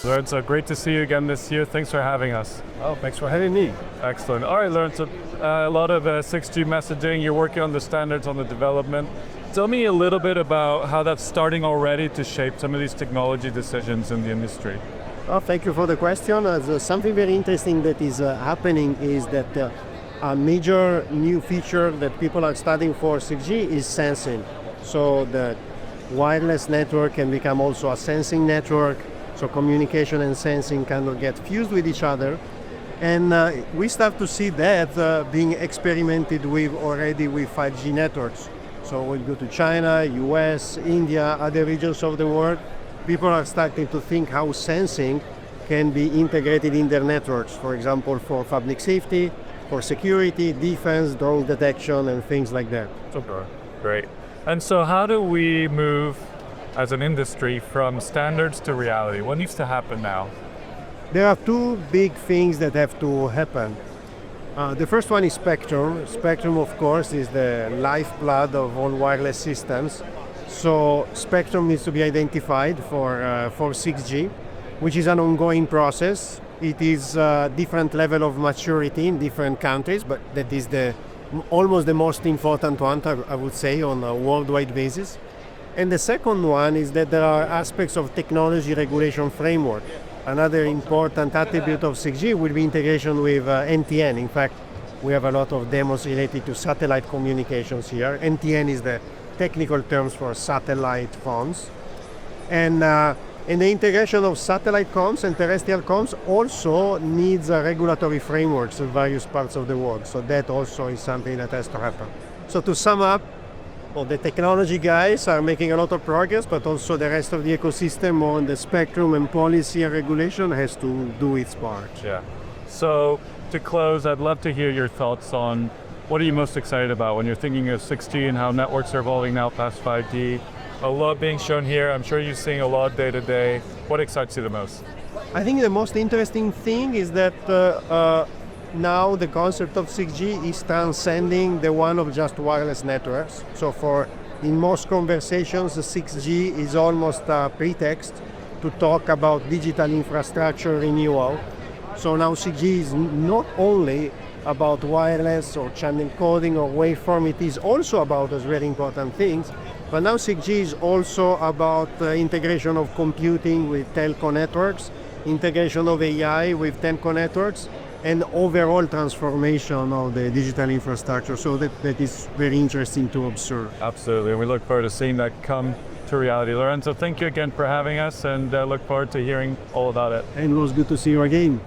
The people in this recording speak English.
Lorenzo, great to see you again this year. Thanks for having us. Oh, thanks for having me. Excellent. All right, Lorenzo, a lot of 6G messaging. You're working on the standards, on the development. Tell me a little bit about how that's starting already to shape some of these technology decisions in the industry. Oh, thank you for the question. Something very interesting that is happening is that a major new feature that people are studying for 6G is sensing. So the wireless network can become also a sensing network. So communication and sensing kind of get fused with each other. And we start to see that being experimented with already with 5G networks. So when we go to China, US, India, other regions of the world, people are starting to think how sensing can be integrated in their networks. For example, for public safety, for security, defense, drone detection, and things like that. Super, great. And so how do we move as an industry from standards to reality? What needs to happen now? There are two big things that have to happen. The first one is spectrum. Spectrum, of course, is the lifeblood of all wireless systems. So spectrum needs to be identified for 6G, which is an ongoing process. It is a different level of maturity in different countries, but that is almost the most important one, I would say, on a worldwide basis. And the second one is that there are aspects of technology regulation framework. Another important attribute of 6G will be integration with NTN. In fact, we have a lot of demos related to satellite communications here. NTN is the technical terms for satellite phones. And the integration of satellite comms and terrestrial comms also needs regulatory frameworks in various parts of the world. So that also is something that has to happen. So to sum up, the technology guys are making a lot of progress, but also the rest of the ecosystem on the spectrum and policy and regulation has to do its part. Yeah. So to close, I'd love to hear your thoughts on what are you most excited about when you're thinking of 6G and how networks are evolving now past 5G? A lot being shown here. I'm sure you're seeing a lot day to day. What excites you the most? I think the most interesting thing is that now the concept of 6G is transcending the one of just wireless networks. So in most conversations, the 6G is almost a pretext to talk about digital infrastructure renewal. So now 6G is not only about wireless or channel coding or waveform, it is also about those very important things. But now 6G is also about integration of computing with telco networks, integration of AI with telco networks, and overall transformation of the digital infrastructure. So that is very interesting to observe. Absolutely, and we look forward to seeing that come to reality. Lorenzo, thank you again for having us, and look forward to hearing all about it. And it was good to see you again.